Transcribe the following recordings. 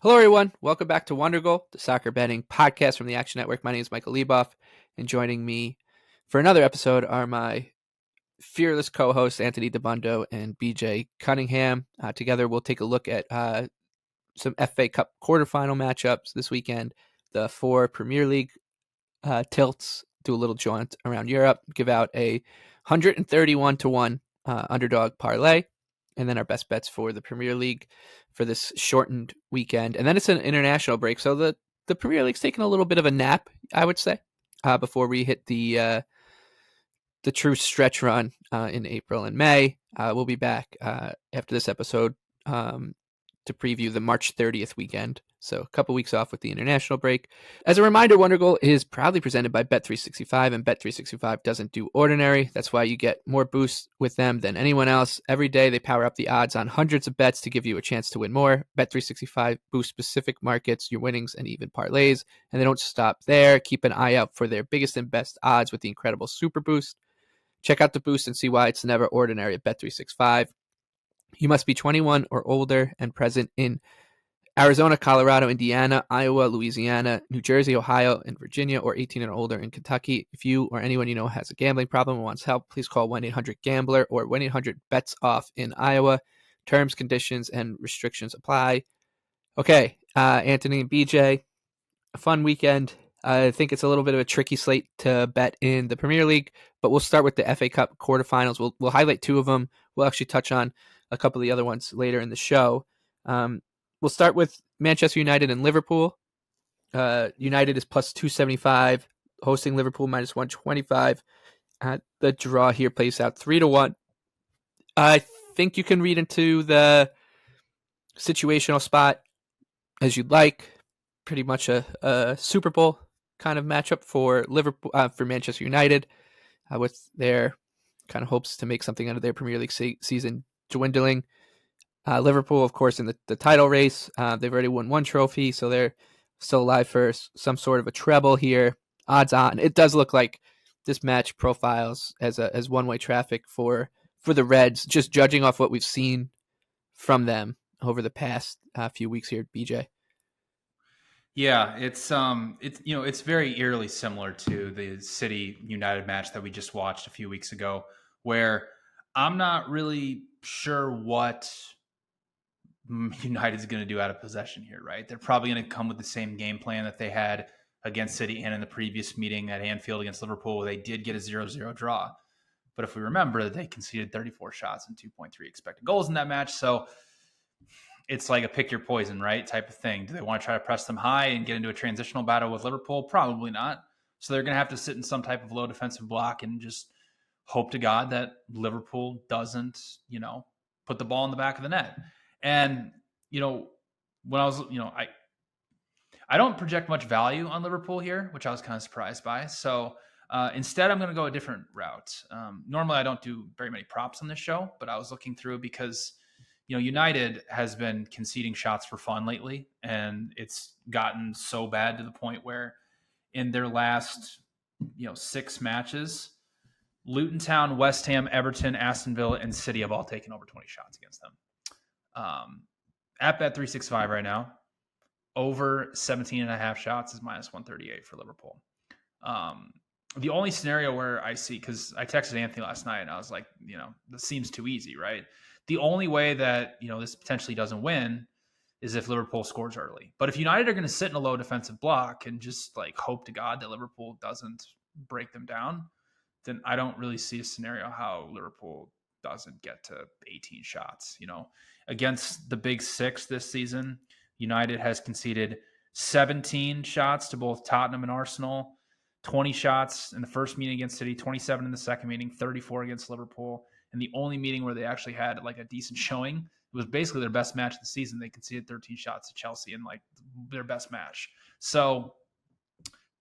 Hello, everyone. Welcome back to Wondergoal, the soccer betting podcast from the Action Network. My name is Michael Lieboff, and joining me for another episode are my fearless co-hosts, Anthony DeBundo and BJ Cunningham. Together, we'll take a look at some FA Cup quarterfinal matchups this weekend, the 4 Premier League tilts, do a little jaunt around Europe, give out a 131-1 Underdog Parlay, and then our best bets for the Premier League for this shortened weekend. And then it's an international break, so the Premier League's taking a little bit of a nap, I would say, before we hit the true stretch run in April and May. We'll be back after this episode to preview the March 30th weekend. So a couple weeks off with the international break. As a reminder, Wondergoal is proudly presented by Bet365, and Bet365 doesn't do ordinary. That's why you get more boosts with them than anyone else. Every day they power up the odds on hundreds of bets to give you a chance to win more. Bet365 boosts specific markets, your winnings, and even parlays. And they don't stop there. Keep an eye out for their biggest and best odds with the incredible Super Boost. Check out the boost and see why it's never ordinary at Bet365. You must be 21 or older and present in Arizona, Colorado, Indiana, Iowa, Louisiana, New Jersey, Ohio, and Virginia, or 18 and older in Kentucky. If you or anyone you know has a gambling problem and wants help, please call 1-800-GAMBLER or 1-800-BETS-OFF in Iowa. Terms, conditions, and restrictions apply. Okay, Anthony and BJ, a fun weekend. I think it's a little bit of a tricky slate to bet in the Premier League, but we'll start with the FA Cup quarterfinals. We'll highlight 2 of them. We'll actually touch on a couple of the other ones later in the show. We'll start with Manchester United and Liverpool. United is plus 275, hosting Liverpool minus 125. The draw here plays out 3-1. I think you can read into the situational spot as you'd like. Pretty much a Super Bowl kind of matchup for Liverpool, for Manchester United, with their kind of hopes to make something out of their Premier League season dwindling. Liverpool, of course, in the title race. They've already won 1 trophy, so they're still alive for some sort of a treble here. Odds on. It does look like this match profiles as one-way traffic for the Reds, just judging off what we've seen from them over the past few weeks here, BJ. Yeah, it's very eerily similar to the City United match that we just watched a few weeks ago, where I'm not really sure what United's going to do out of possession here, right? They're probably going to come with the same game plan that they had against City and in the previous meeting at Anfield against Liverpool, where they did get a 0-0 draw. But if we remember, they conceded 34 shots and 2.3 expected goals in that match. So it's like a pick your poison, right? Type of thing. Do they want to try to press them high and get into a transitional battle with Liverpool? Probably not. So they're going to have to sit in some type of low defensive block and just hope to God that Liverpool doesn't, put the ball in the back of the net. And, when I was, I don't project much value on Liverpool here, which I was kind of surprised by. So instead, I'm going to go a different route. Normally, I don't do very many props on this show, but I was looking through because United has been conceding shots for fun lately, and it's gotten so bad to the point where in their last, 6 matches, Luton Town, West Ham, Everton, Aston Villa, and City have all taken over 20 shots against them. At Bet365 right now, over 17.5 shots is minus 138 for Liverpool. The only scenario where I see, because I texted Anthony last night and I was like, this seems too easy, right? The only way that, this potentially doesn't win is if Liverpool scores early. But if United are going to sit in a low defensive block and just like hope to God that Liverpool doesn't break them down, then I don't really see a scenario how Liverpool doesn't get to 18 shots. Against the big 6 this season, United has conceded 17 shots to both Tottenham and Arsenal, 20 shots in the first meeting against City, 27 in the second meeting, 34 against Liverpool. And the only meeting where they actually had like a decent showing, it was basically their best match of the season. They conceded 13 shots to Chelsea in like their best match. So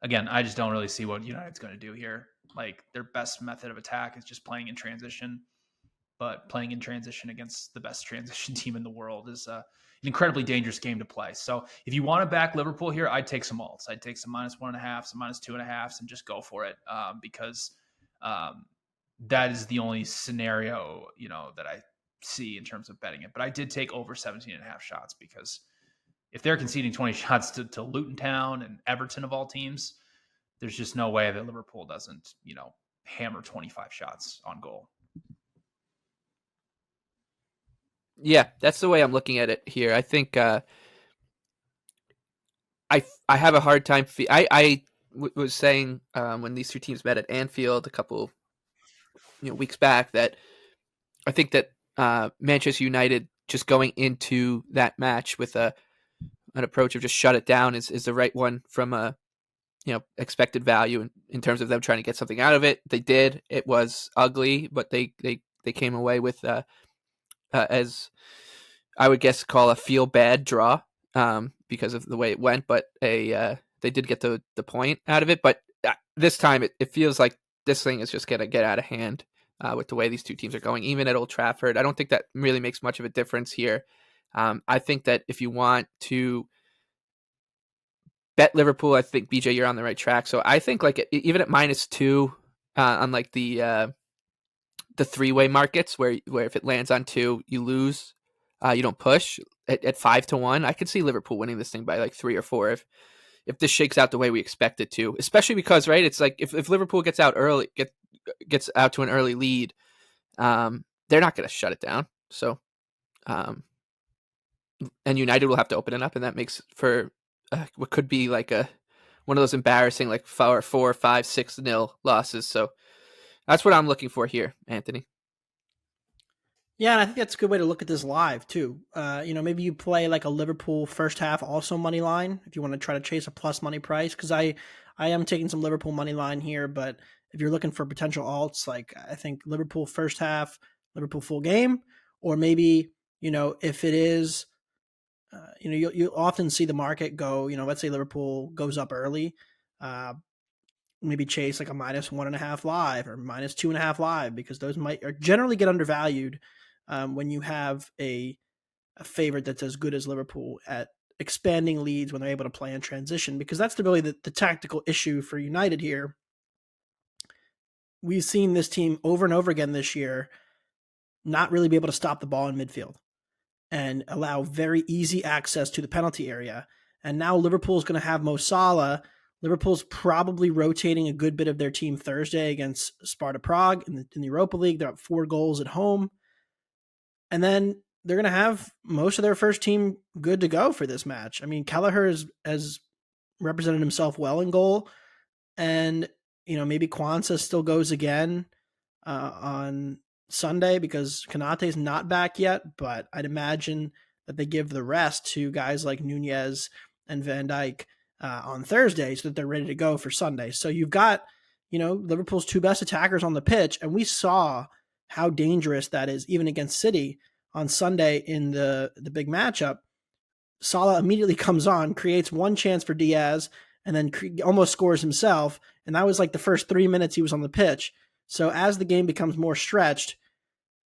again, I just don't really see what United's going to do here. Like their best method of attack is just playing in transition, but playing in transition against the best transition team in the world is an incredibly dangerous game to play. So if you want to back Liverpool here, I'd take some alts. I'd take some -1.5, some -2.5, and just go for it because that is the only scenario, that I see in terms of betting it. But I did take over 17.5 shots because if they're conceding 20 shots to Luton Town and Everton of all teams, there's just no way that Liverpool doesn't, hammer 25 shots on goal. Yeah, that's the way I'm looking at it here. I think I have a hard time. Was saying when these two teams met at Anfield a couple weeks back that I think that Manchester United just going into that match with an approach of just shut it down is the right one from a expected value in terms of them trying to get something out of it. They did. It was ugly, but they came away with as I would guess call a feel bad draw because of the way it went, but they did get the point out of it. But this time it feels like this thing is just going to get out of hand with the way these two teams are going, even at Old Trafford. I don't think that really makes much of a difference here. I think that if you want to bet Liverpool, I think BJ, you're on the right track. So I think like even at -2 on like the three-way markets where if it lands on 2, you lose. You don't push at 5-1. I could see Liverpool winning this thing by like 3 or 4 if this shakes out the way we expect it to. Especially because it's like if Liverpool gets out early, gets out to an early lead, they're not going to shut it down. So, and United will have to open it up, and that makes for what could be like one of those embarrassing like 4, 5, 6-0 losses. So that's what I'm looking for here, Anthony. Yeah, and I think that's a good way to look at this live too. Maybe you play like a Liverpool first half also money line if you want to try to chase a plus money price. Because I am taking some Liverpool money line here, but if you're looking for potential alts, like I think Liverpool first half, Liverpool full game, or maybe if it is, you'll often see the market go. Let's say Liverpool goes up early. Maybe chase like a -1.5 live or -2.5 live because those are generally get undervalued when you have a favorite that's as good as Liverpool at expanding leads when they're able to play in transition, because that's really the tactical issue for United here. We've seen this team over and over again this year not really be able to stop the ball in midfield and allow very easy access to the penalty area. And now Liverpool's going to have Mo Salah. Liverpool's probably rotating a good bit of their team Thursday against Sparta Prague in the Europa League. They're up 4 goals at home. And then they're going to have most of their first team good to go for this match. I mean, Kelleher has represented himself well in goal. And, maybe Kwanzaa still goes again on Sunday because Konate's not back yet. But I'd imagine that they give the rest to guys like Nunez and Van Dijk on Thursday so that they're ready to go for Sunday. So you've got, Liverpool's 2 best attackers on the pitch. And we saw how dangerous that is even against City on Sunday in the big matchup. Salah immediately comes on, creates one chance for Diaz, and then almost scores himself. And that was like the first 3 minutes he was on the pitch. So as the game becomes more stretched,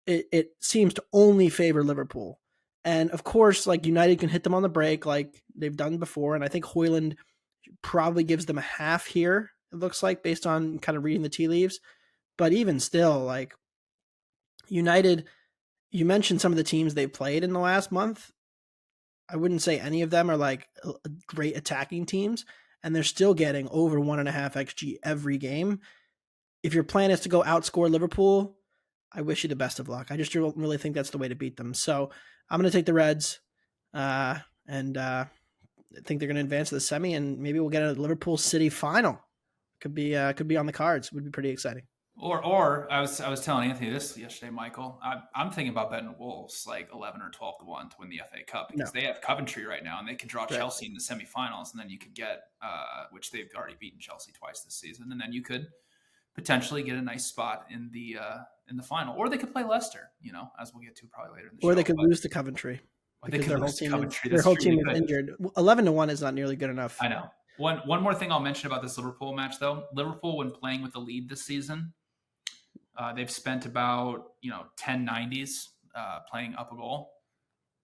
it seems to only favor Liverpool. And of course, like United can hit them on the break like they've done before. And I think Højlund probably gives them a half here, it looks like, based on kind of reading the tea leaves. But even still, like United, you mentioned some of the teams they've played in the last month. I wouldn't say any of them are like great attacking teams, and they're still getting over 1.5 XG every game. If your plan is to go outscore Liverpool, I wish you the best of luck. I just don't really think that's the way to beat them. So I'm going to take the Reds, and I think they're going to advance to the semi, and maybe we'll get a Liverpool City final. Could be on the cards. Would be pretty exciting. Or I was telling Anthony this yesterday, Michael. I'm thinking about betting Wolves like 11 or 12-1 to win the FA Cup because they have Coventry right now, and they can draw Chelsea in the semifinals, and then you could get which they've already beaten Chelsea twice this season, and then you could potentially get a nice spot in the final, or they could play Leicester, as we'll get to probably later in the show. Or they could lose to Coventry because their whole team is injured. 11-1 is not nearly good enough. I know. One more thing I'll mention about this Liverpool match, though. Liverpool, when playing with the lead this season, they've spent about 10 90s playing up a goal.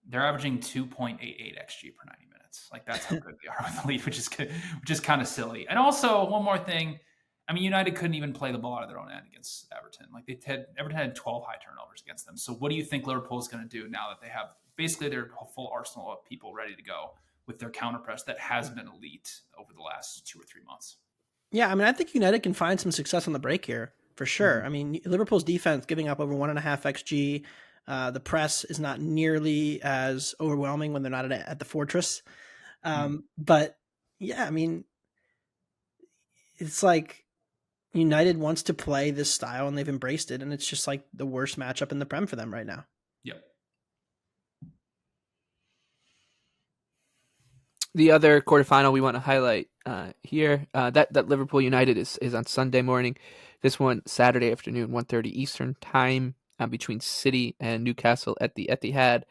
They're averaging 2.88 XG per 90 minutes. Like that's how good they are with the lead, which is kind of silly. And also one more thing. I mean, United couldn't even play the ball out of their own end against Everton. Like Everton had 12 high turnovers against them. So what do you think Liverpool is going to do now that they have basically their full arsenal of people ready to go with their counter press that has been elite over the last 2 or 3 months. Yeah, I mean, I think United can find some success on the break here for sure. Mm-hmm. I mean, Liverpool's defense giving up over 1.5 XG. The press is not nearly as overwhelming when they're not at the fortress. But yeah, I mean, it's like United wants to play this style and they've embraced it, and it's just like the worst matchup in the Prem for them right now. Yep. The other quarterfinal we want to highlight here, that Liverpool United is on Sunday morning. This one Saturday afternoon, 1:30 Eastern time, between City and Newcastle at the Etihad.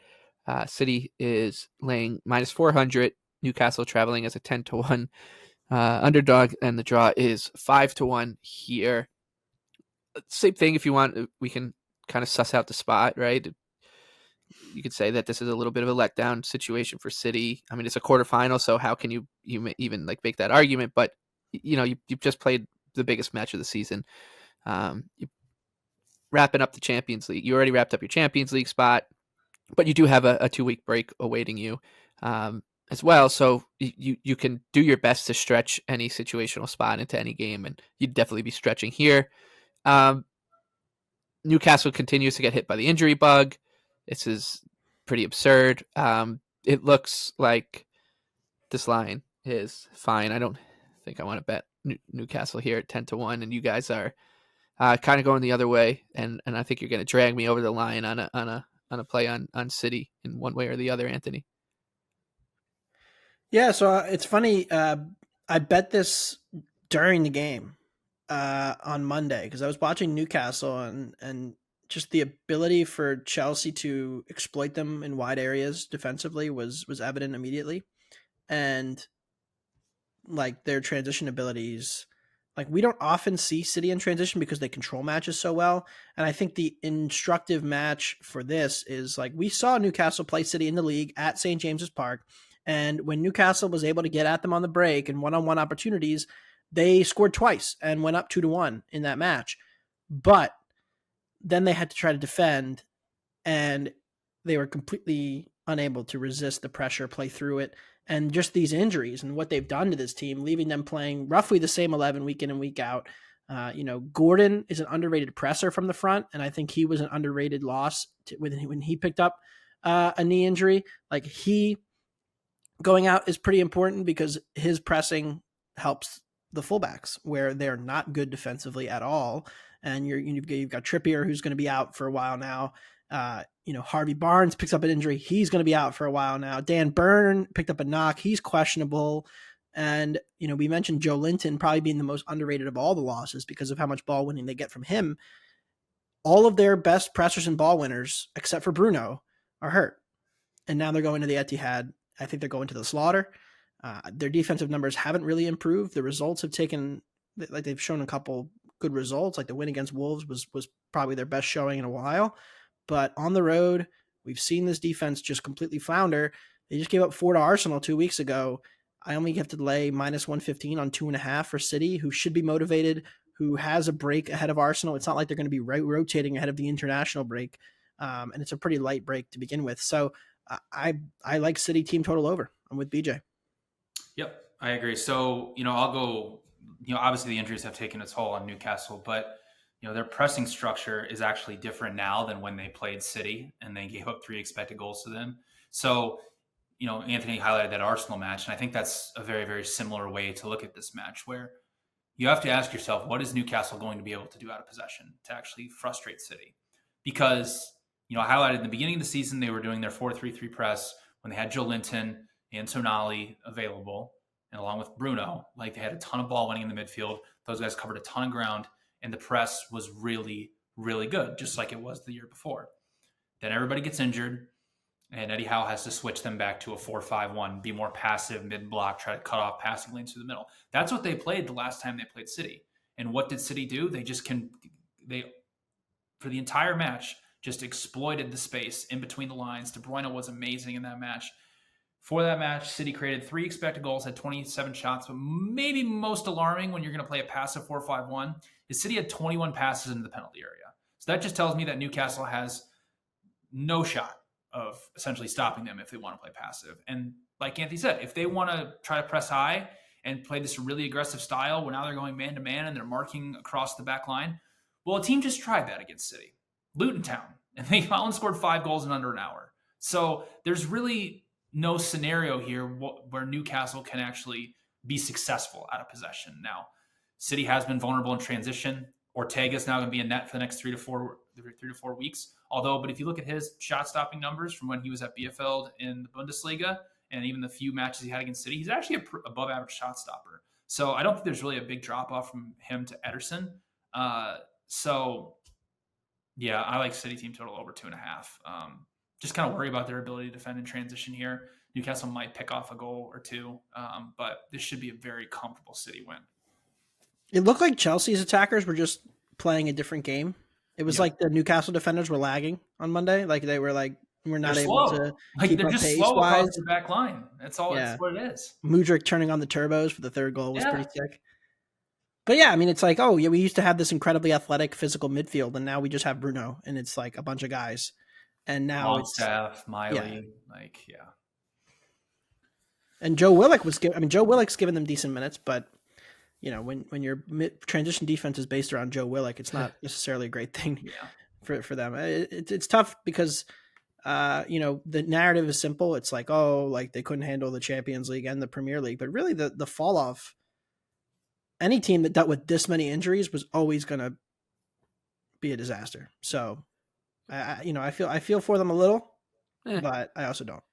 City is laying -400. Newcastle traveling as a 10-1 underdog, and the draw is 5-1 here. Same thing. If you want, we can kind of suss out the spot, right? You could say that this is a little bit of a letdown situation for City. I mean, it's a quarterfinal, so how can you even like make that argument? But you've just played the biggest match of the season. You wrapping up the Champions League. You already wrapped up your Champions League spot, but you do have a 2-week break awaiting you as well. So you can do your best to stretch any situational spot into any game, and you'd definitely be stretching here. Newcastle continues to get hit by the injury bug. This is pretty absurd. It looks like this line is fine. I don't think I want to bet Newcastle here at 10-1, and you guys are kind of going the other way, and I think you're going to drag me over the line on a play on City in one way or the other, Anthony. Yeah, so it's funny. I bet this during the game on Monday because I was watching Newcastle and just the ability for Chelsea to exploit them in wide areas defensively was evident immediately, and like their transition abilities. Like we don't often see City in transition because they control matches so well, and I think the instructive match for this is like we saw Newcastle play City in the league at St. James's Park, and when Newcastle was able to get at them on the break and one-on-one opportunities, they scored twice and went up 2-1 in that match. But then they had to try to defend, and they were completely unable to resist the pressure, play through it, and just these injuries and what they've done to this team, leaving them playing roughly the same 11 week in and week out. Gordon is an underrated presser from the front, and I think he was an underrated loss when he picked up a knee injury. Like he going out is pretty important because his pressing helps the fullbacks where they're not good defensively at all. And you've got Trippier, who's going to be out for a while now. Harvey Barnes picks up an injury. He's going to be out for a while now. Dan Burn picked up a knock. He's questionable. And, we mentioned Joe Linton probably being the most underrated of all the losses because of how much ball winning they get from him. All of their best pressers and ball winners, except for Bruno, are hurt. And now they're going to the Etihad. I think they're going to the slaughter. Their defensive numbers haven't really improved. The results have they've shown a couple good results. Like the win against Wolves was probably their best showing in a while. But on the road, we've seen this defense just completely flounder. They just gave up 4 to Arsenal 2 weeks ago. I only have to lay -115 on 2.5 for City, who should be motivated, who has a break ahead of Arsenal. It's not like they're going to be rotating ahead of the international break. And it's a pretty light break to begin with. So I like City team total over. I'm with BJ. Yep, I agree. So, I'll go, obviously the injuries have taken a toll on Newcastle, but, their pressing structure is actually different now than when they played City and they gave up 3 expected goals to them. So, Anthony highlighted that Arsenal match, and I think that's a very, very similar way to look at this match where you have to ask yourself, what is Newcastle going to be able to do out of possession to actually frustrate City? Because, I highlighted in the beginning of the season, they were doing their 4-3-3 press when they had Joe Linton and Tonali available, and along with Bruno, like they had a ton of ball winning in the midfield. Those guys covered a ton of ground, and the press was really, really good, just like it was the year before. Then everybody gets injured, and Eddie Howe has to switch them back to a 4-5-1, be more passive, mid-block, try to cut off passing lanes through the middle. That's what they played the last time they played City. And what did City do? They for the entire match, just exploited the space in between the lines. De Bruyne was amazing in that match. For that match, City created 3 expected goals, had 27 shots, but maybe most alarming when you're going to play a passive 4-5-1 is City had 21 passes into the penalty area. So that just tells me that Newcastle has no shot of essentially stopping them if they want to play passive. And like Anthony said, if they want to try to press high and play this really aggressive style where now they're going man-to-man and they're marking across the back line, well, a team just tried that against City. Luton Town. And they only scored 5 goals in under an hour. So there's really no scenario here where Newcastle can actually be successful out of possession. Now, City has been vulnerable in transition. Ortega's now going to be in net for the next 3 to 4 weeks. But if you look at his shot-stopping numbers from when he was at Bielefeld in the Bundesliga and even the few matches he had against City, he's actually an above-average shot stopper. So I don't think there's really a big drop-off from him to Ederson. Yeah, I like City team total over 2.5. Just kind of worry about their ability to defend in transition here. Newcastle might pick off a goal or two, but this should be a very comfortable City win. It looked like Chelsea's attackers were just playing a different game. It was like the Newcastle defenders were lagging on Monday. Like they were like, we're not able to keep they're up just pace slow wise. across the back line. That's all. Yeah. That's what it is. Mudryk turning on the turbos for the third goal was pretty sick. But yeah, I mean, it's like, oh yeah, we used to have this incredibly athletic physical midfield, and now we just have Bruno, and it's like a bunch of guys. And now Longstaff, Miley, And Joe Willock's given them decent minutes, but you know, when your transition defense is based around Joe Willock, it's not necessarily a great thing for them. It's tough because the narrative is simple. It's like, oh, like they couldn't handle the Champions League and the Premier League, but really the fall off. Any team that dealt with this many injuries was always going to be a disaster. So, I feel for them a little, but I also don't.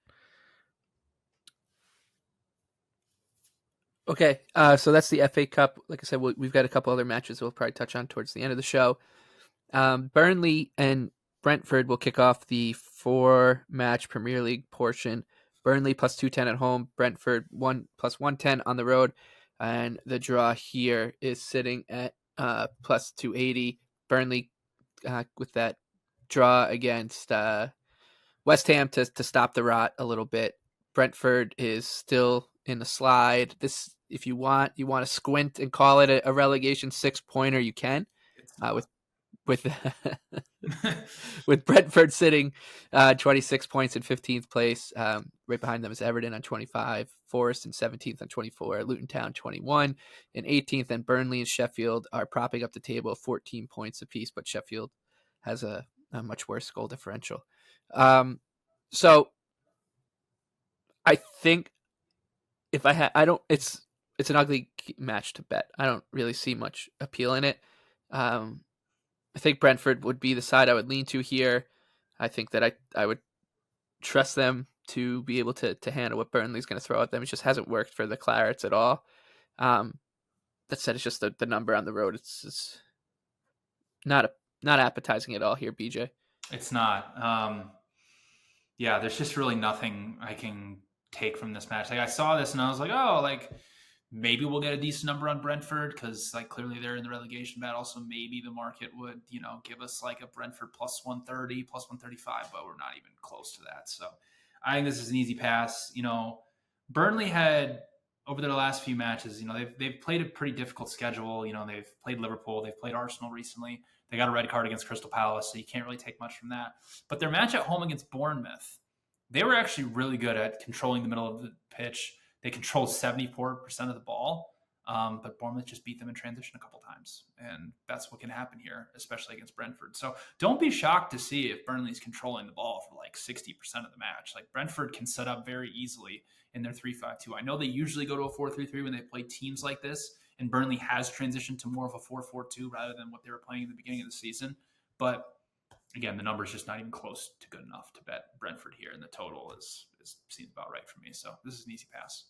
Okay, so that's the FA Cup. Like I said, we've got a couple other matches we'll probably touch on towards the end of the show. Burnley and Brentford will kick off the 4-match Premier League portion. Burnley plus 210 at home, Brentford plus 110 on the road. And the draw here is sitting at plus 280. Burnley with that draw against West Ham to stop the rot a little bit. Brentford is still in the slide. This, if you want to squint and call it a relegation 6-pointer, you can. With Brentford sitting 26 points in 15th place. Right behind them is Everton on 25, Forest in 17th on 24, Luton Town 21 and 18th, and Burnley and Sheffield are propping up the table 14 points apiece, but Sheffield has a much worse goal differential. So I think if it's an ugly match to bet. I don't really see much appeal in it. I think Brentford would be the side I would lean to here. I think that I would trust them to be able to handle what Burnley's going to throw at them. It just hasn't worked for the Clarets at all. That said, it's just the number on the road. It's not appetizing at all here, BJ. It's not. There's just really nothing I can take from this match. Like I saw this and I was like, oh, like maybe we'll get a decent number on Brentford because like clearly they're in the relegation battle. So maybe the market would, give us like a Brentford plus 130, plus 135, but we're not even close to that. So I think this is an easy pass. Burnley had over their last few matches, they've played a pretty difficult schedule. They've played Liverpool, they've played Arsenal recently. They got a red card against Crystal Palace, so you can't really take much from that. But their match at home against Bournemouth, they were actually really good at controlling the middle of the pitch. They controlled 74% of the ball, but Bournemouth just beat them in transition a couple times. And that's what can happen here, especially against Brentford. So don't be shocked to see if Burnley's controlling the ball for like 60% of the match. Like Brentford can set up very easily in their 3-5-2. I know they usually go to a 4-3-3 when they play teams like this, and Burnley has transitioned to more of a 4-4-2 rather than what they were playing in the beginning of the season. But again, the number is just not even close to good enough to bet Brentford here, and the total seems about right for me. So this is an easy pass.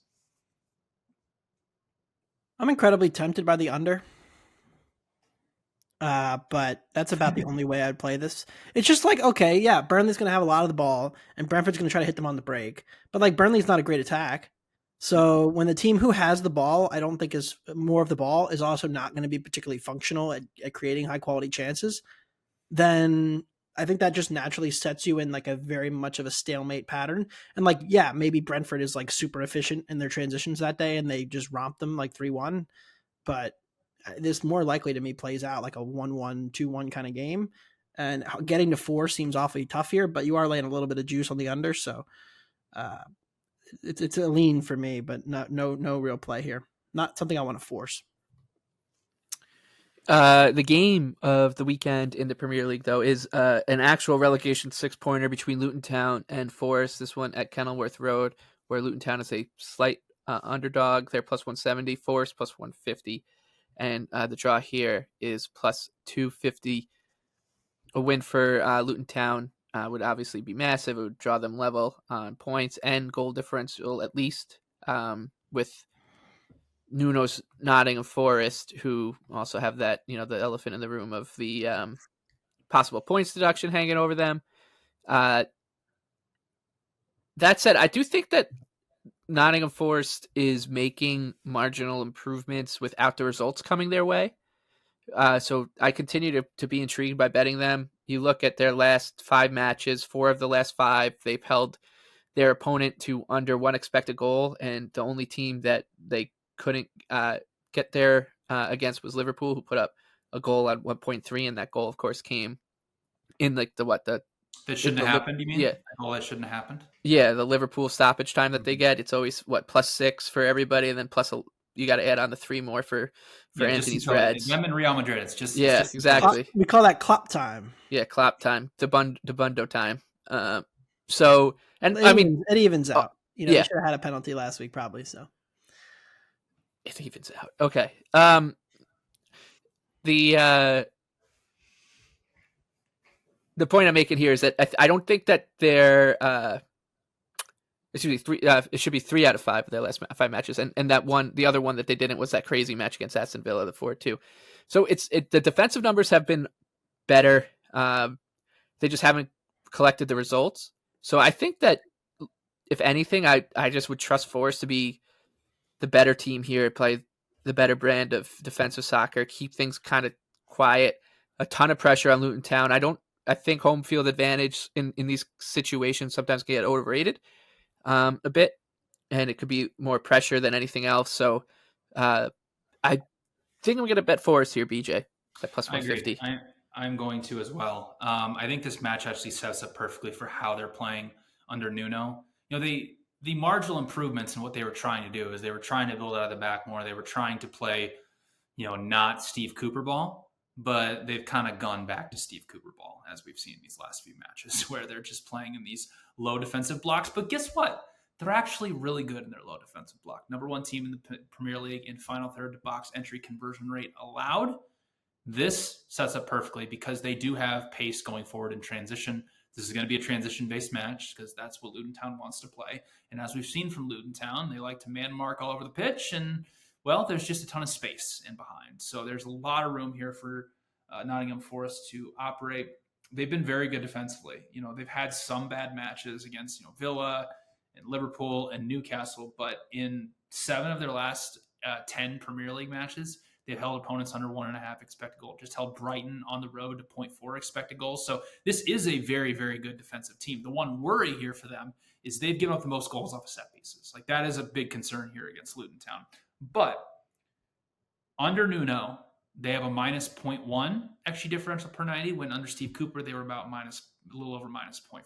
I'm incredibly tempted by the under, but that's about the only way I'd play this. It's just like, okay, yeah, Burnley's going to have a lot of the ball, and Brentford's going to try to hit them on the break. But like Burnley's not a great attack. So when the team who has the ball, I don't think is more of the ball, is also not going to be particularly functional at creating high quality chances, then I think that just naturally sets you in like a very much of a stalemate pattern. And like, yeah, maybe Brentford is like super efficient in their transitions that day and they just romp them like 3-1. But this more likely to me plays out like a 1-1, 2-1 kind of game. And getting to 4 seems awfully tough here, but you are laying a little bit of juice on the under. So it's a lean for me, but no real play here. Not something I want to force. The game of the weekend in the Premier League, though, is an actual relegation 6-pointer between Luton Town and Forest. This one at Kenilworth Road, where Luton Town is a slight underdog. They're plus 170, Forest plus 150. And the draw here is plus 250. A win for Luton Town would obviously be massive. It would draw them level on points and goal differential, at least, with Nuno's Nottingham Forest, who also have that, the elephant in the room of the possible points deduction hanging over them. That said, I do think that Nottingham Forest is making marginal improvements without the results coming their way. So I continue to be intrigued by betting them. You look at their last 5 matches, 4 of the last 5, they've held their opponent to under 1 expected goal, and the only team that they couldn't get there against was Liverpool, who put up a goal at 1.3, and that goal, of course, came in like that shouldn't have happened. You mean? Yeah, a goal that shouldn't have happened. Yeah, the Liverpool stoppage time that they get, it's always +6 for everybody, and then you got to add on the 3 more for Anthony's Reds. Them and Real Madrid. It's just exactly. We call that Klopp time. Yeah, Klopp time, Debundo time. So, and it evens out. They yeah, should have had a penalty last week, probably. So it evens out. Okay. The point I'm making here is that I don't think that they're it should be 3. It should be 3 out of 5 of their last 5 matches, and that one, the other one that they didn't was that crazy match against Aston Villa, the 4-2. So the defensive numbers have been better. They just haven't collected the results. So I think that if anything, I just would trust Forest to be the better team here, play the better brand of defensive soccer, keep things kind of quiet. A ton of pressure on Luton Town. I think home field advantage in these situations sometimes can get overrated a bit, and it could be more pressure than anything else. So I think I'm going to bet Forest here, BJ, at plus 150. I'm going to as well. I think this match actually sets up perfectly for how they're playing under Nuno. The marginal improvements in what they were trying to do is they were trying to build out of the back more. They were trying to play, not Steve Cooper ball, but they've kind of gone back to Steve Cooper ball, as we've seen these last few matches, where they're just playing in these low defensive blocks. But guess what? They're actually really good in their low defensive block. Number 1 team in the Premier League in final third to box entry conversion rate allowed. This sets up perfectly because they do have pace going forward in transition. This is going to be a transition-based match because that's what Luton Town wants to play. And as we've seen from Luton Town, they like to man mark all over the pitch. And, well, there's just a ton of space in behind. So there's a lot of room here for Nottingham Forest to operate. They've been very good defensively. They've had some bad matches against, Villa and Liverpool and Newcastle. But in 7 of their last 10 Premier League matches, they've held opponents under 1.5 expected goal. Just held Brighton on the road to 0.4 expected goals. So this is a very, very good defensive team. The one worry here for them is they've given up the most goals off of set pieces. Like, that is a big concern here against Luton Town. But under Nuno, they have a minus 0.1 XG differential per 90. When under Steve Cooper, they were about a little over minus 0.4.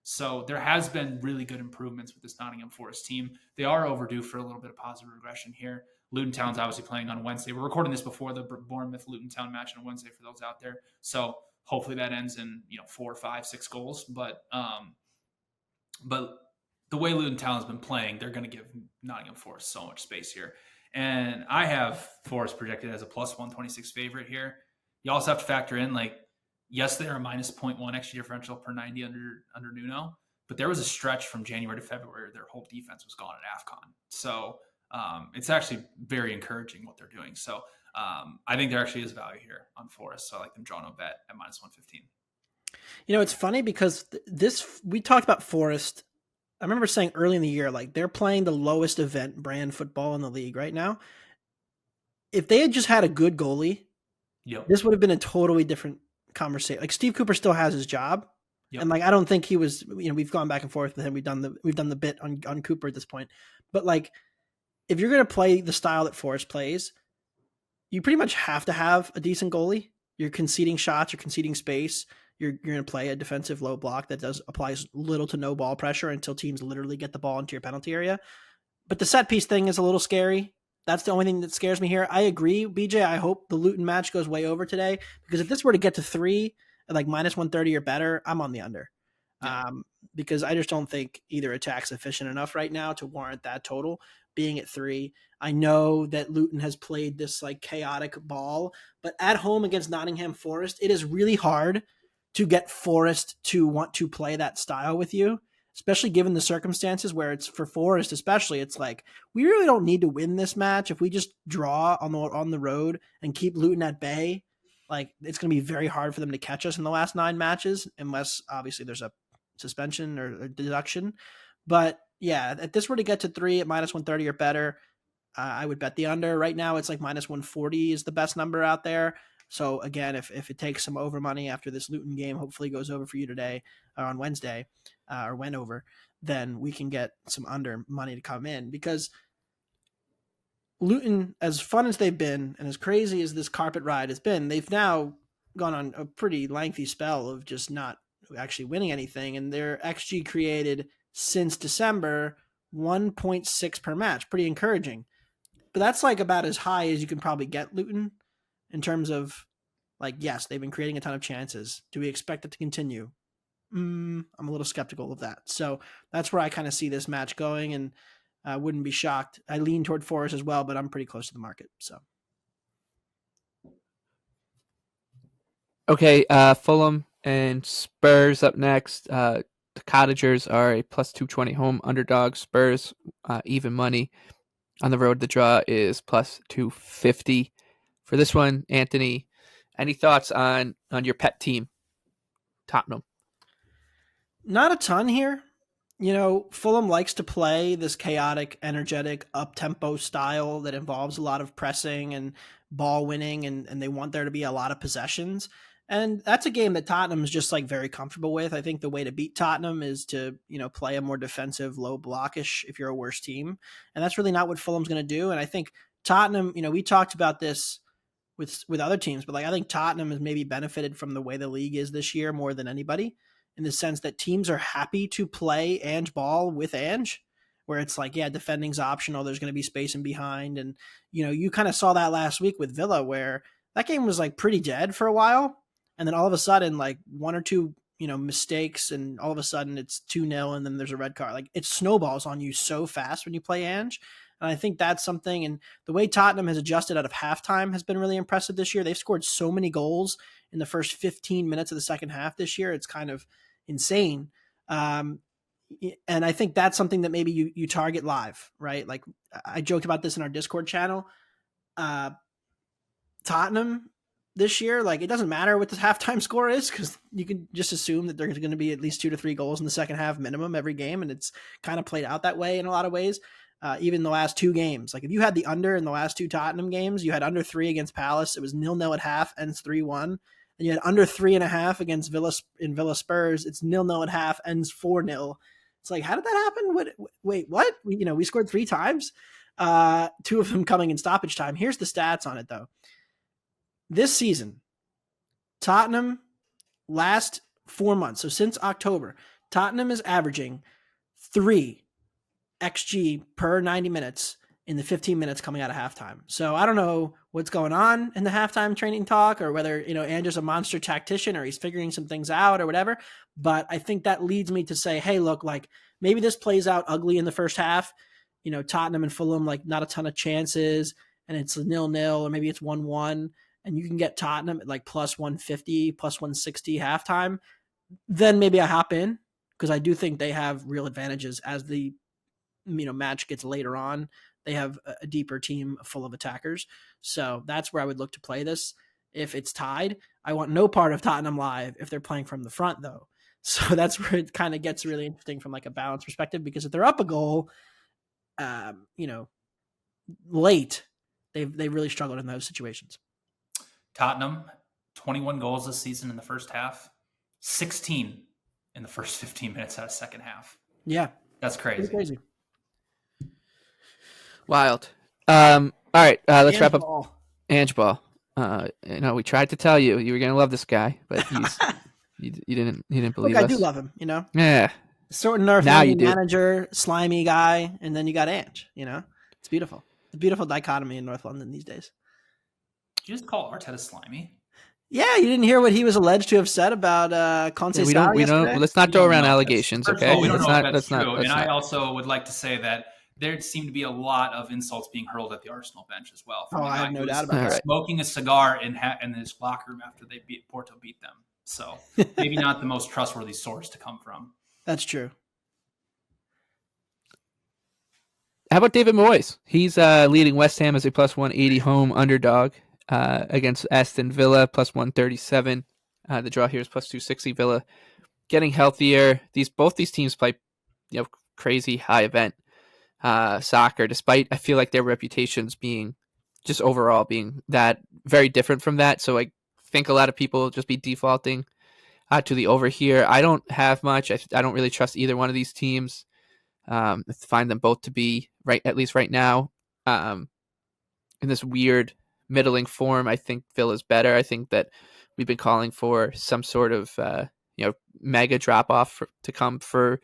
So there has been really good improvements with this Nottingham Forest team. They are overdue for a little bit of positive regression here. Luton Town's obviously playing on Wednesday. We're recording this before the Bournemouth-Luton Town match on Wednesday for those out there. So hopefully that ends in 4, 5, 6 goals. But the way Luton Town has been playing, they're going to give Nottingham Forest so much space here. And I have Forest projected as a plus 126 favorite here. You also have to factor in, yes, they're a minus 0.1 XG differential per 90 under Nuno, but there was a stretch from January to February where their whole defense was gone at AFCON. So it's actually very encouraging what they're doing. So I think there actually is value here on Forest. So I like them drawing a bet at minus 115. It's funny because we talked about Forest. I remember saying early in the year, they're playing the lowest event brand football in the league right now. If they had just had a good goalie, this would have been a totally different conversation. Steve Cooper still has his job. Yep. And I don't think he was, we've gone back and forth with him. We've done the bit on Cooper at this point. But if you're going to play the style that Forest plays, you pretty much have to have a decent goalie. You're conceding shots, you're conceding space. you're going to play a defensive low block that applies little to no ball pressure until teams literally get the ball into your penalty area. But the set piece thing is a little scary. That's the only thing that scares me here. I agree, BJ. I hope the Luton match goes way over today, because if this were to get to 3 at like minus 130 or better, I'm on the under. Yeah. Because I just don't think either attack's efficient enough right now to warrant that total being at 3. I know that Luton has played this like chaotic ball, but at home against Nottingham Forest, it is really hard to get Forest to want to play that style with you, especially given the circumstances where it's for Forest, especially it's like, we really don't need to win this match. If we just draw on the road and keep Luton at bay, like it's going to be very hard for them to catch us in the last 9 matches, unless obviously there's a suspension or deduction. But yeah, if this were to get to 3 at minus 130 or better, I would bet the under. Right now it's like minus 140 is the best number out there. So again, if it takes some over money after this Luton game, hopefully goes over for you today or on Wednesday, or went over, then we can get some under money to come in, because Luton, as fun as they've been and as crazy as this carpet ride has been, they've now gone on a pretty lengthy spell of just not actually winning anything. And their XG created since December, 1.6 per match. Pretty encouraging. But that's like about as high as you can probably get Luton in terms of like, yes, they've been creating a ton of chances. Do we expect it to continue? I'm a little skeptical of that. So that's where I kind of see this match going, and I wouldn't be shocked. I lean toward Forest as well, but I'm pretty close to the market. So. Okay, Fulham and Spurs up next. The Cottagers are a plus 220 home underdog. Spurs, even money. On the road, the draw is plus 250. For this one, Anthony, any thoughts on your pet team, Tottenham? Not a ton here. You know, Fulham likes to play this chaotic, energetic, up-tempo style that involves a lot of pressing and ball winning, and they want there to be a lot of possessions. And that's a game that Tottenham is just like very comfortable with. I think the way to beat Tottenham is to, play a more defensive, low blockish if you're a worse team. And that's really not what Fulham's going to do. And I think Tottenham, we talked about this with other teams, but like I think Tottenham has maybe benefited from the way the league is this year more than anybody, in the sense that teams are happy to play Ange ball with Ange, where it's like, yeah, defending's optional. There's going to be spacing behind. And, you kind of saw that last week with Villa, where that game was like pretty dead for a while. And then all of a sudden, like 1 or 2, mistakes, and all of a sudden it's 2-0 and then there's a red card. Like it snowballs on you so fast when you play Ange. And I think that's something. And the way Tottenham has adjusted out of halftime has been really impressive this year. They've scored so many goals in the first 15 minutes of the second half this year. It's kind of insane. And I think that's something that maybe you target live, right? Like I joked about this in our Discord channel. Tottenham this year, like it doesn't matter what the halftime score is, because you can just assume that there's going to be at least 2 to 3 goals in the second half minimum every game. And it's kind of played out that way in a lot of ways. Even the last 2 games, like if you had the under in the last 2 Tottenham games, you had under 3 against Palace. It was 0-0 at half, ends 3-1. And you had under 3.5 against Villa Spurs. It's 0-0 at half, ends 4-0. It's like, how did that happen? Wait, what? We scored 3 times, 2 of them coming in stoppage time. Here's the stats on it though. This season, Tottenham last 4 months, so since October, Tottenham is averaging 3 XG per 90 minutes in the 15 minutes coming out of halftime. So I don't know what's going on in the halftime training talk, or whether, Andrew's a monster tactician or he's figuring some things out or whatever. But I think that leads me to say, hey, look, like maybe this plays out ugly in the first half. Tottenham and Fulham, like not a ton of chances, and it's 0-0, or maybe it's 1-1. And you can get Tottenham at like plus 150, plus 160 halftime, then maybe I hop in, because I do think they have real advantages as the match gets later on. They have a deeper team full of attackers. So that's where I would look to play this. If it's tied, I want no part of Tottenham live if they're playing from the front though. So that's where it kind of gets really interesting from like a balance perspective, because if they're up a goal, late, they really struggled in those situations. Tottenham, 21 goals this season in the first half, 16 in the first 15 minutes out of second half. Yeah. That's crazy. It's crazy. Wild. All right, let's Ange wrap up. Ball. Ange Ball. We tried to tell you were going to love this guy, but You didn't believe Look, I us. do love him. Yeah. Sort of nerf Now you do. manager, slimy guy, and then you got Ange. It's beautiful. It's a beautiful dichotomy in North London these days. Did you just call Arteta slimy? Yeah, you didn't hear what he was alleged to have said about Conte Yeah, we don't. Let's not throw around allegations, First okay? of all, we don't know if that's Let's true. not. I also would like to say that there seemed to be a lot of insults being hurled at the Arsenal bench as well. From I have no doubt about that. Smoking a cigar in his locker room after Porto beat them. So maybe not the most trustworthy source to come from. That's true. How about David Moyes? He's leading West Ham as a plus 180 home underdog against Aston Villa, plus 137. The draw here is plus 260. Villa getting healthier. Both these teams play, crazy high event soccer, despite I feel like their reputations being just overall being that very different from that. So I think a lot of people just be defaulting to the over here. I don't have much. I don't really trust either one of these teams. I find them both to be at least right now, in this weird middling form. I think Villa's better. I think that we've been calling for some sort of mega drop off to come for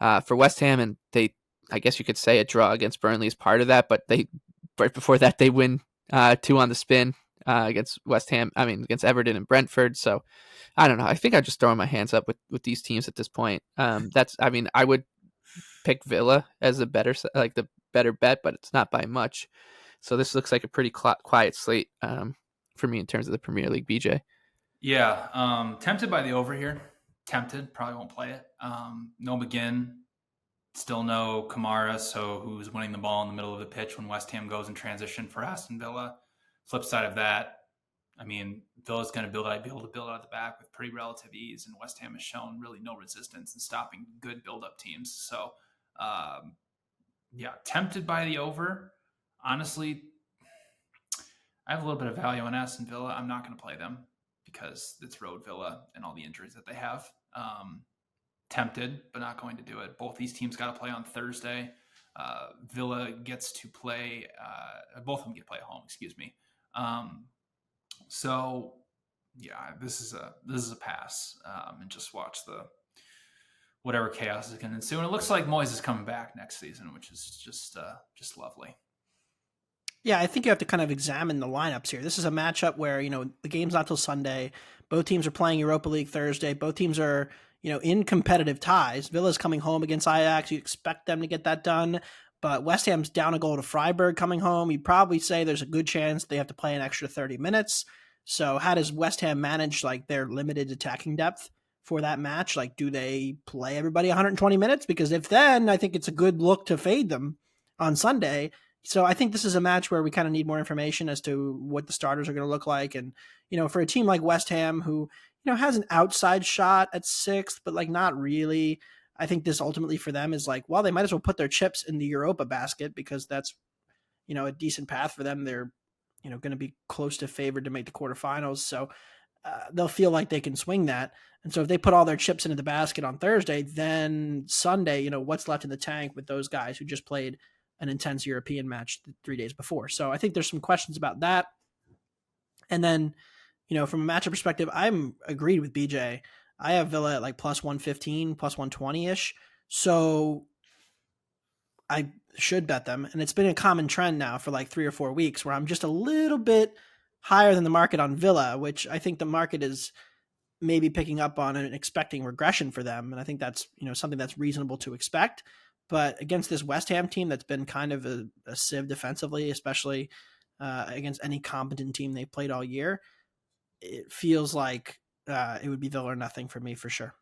West Ham, and I guess you could say a draw against Burnley is part of that. But right before that they win 2 on the spin against West Ham. I mean against Everton and Brentford. So I don't know. I think I'm just throwing my hands up with these teams at this point. I would pick Villa as the better bet, but it's not by much. So this looks like a pretty quiet slate for me in terms of the Premier League, BJ. Yeah, tempted by the over here. Tempted, probably won't play it. No McGinn, still no Kamara, so who's winning the ball in the middle of the pitch when West Ham goes in transition for Aston Villa. Flip side of that, I mean, Villa's going to be able to build out of the back with pretty relative ease, and West Ham has shown really no resistance in stopping good build-up teams. So, tempted by the over. Honestly, I have a little bit of value on Aston Villa. I'm not going to play them because it's road Villa and all the injuries that they have. Tempted, but not going to do it. Both these teams got to play on Thursday. Villa gets to play. Both of them get to play at home. Excuse me. So, yeah, this is a pass, and just watch whatever chaos is going to ensue. And it looks like Moyes is coming back next season, which is just lovely. Yeah, I think you have to kind of examine the lineups here. This is a matchup where, the game's not till Sunday. Both teams are playing Europa League Thursday. Both teams are, in competitive ties. Villa's coming home against Ajax. You expect them to get that done. But West Ham's down a goal to Freiburg coming home. You'd probably say there's a good chance they have to play an extra 30 minutes. So how does West Ham manage their limited attacking depth for that match? Do they play everybody 120 minutes? Because if then, I think it's a good look to fade them on Sunday. So I think this is a match where we kind of need more information as to what the starters are going to look like. And, for a team like West Ham, who, has an outside shot at 6th, but not really, I think this ultimately for them is they might as well put their chips in the Europa basket because that's, a decent path for them. They're, going to be close to favored to make the quarterfinals. So they'll feel like they can swing that. And so if they put all their chips into the basket on Thursday, then Sunday, what's left in the tank with those guys who just played an intense European match 3 days before. So I think there's some questions about that. And then, from a matchup perspective, I'm agreed with BJ. I have Villa at plus 115, plus 120-ish. So I should bet them. And it's been a common trend now for 3 or 4 weeks where I'm just a little bit higher than the market on Villa, which I think the market is maybe picking up on and expecting regression for them. And I think that's, something that's reasonable to expect. But against this West Ham team that's been kind of a sieve defensively, especially against any competent team they've played all year, it feels like it would be Villa or nothing for me for sure.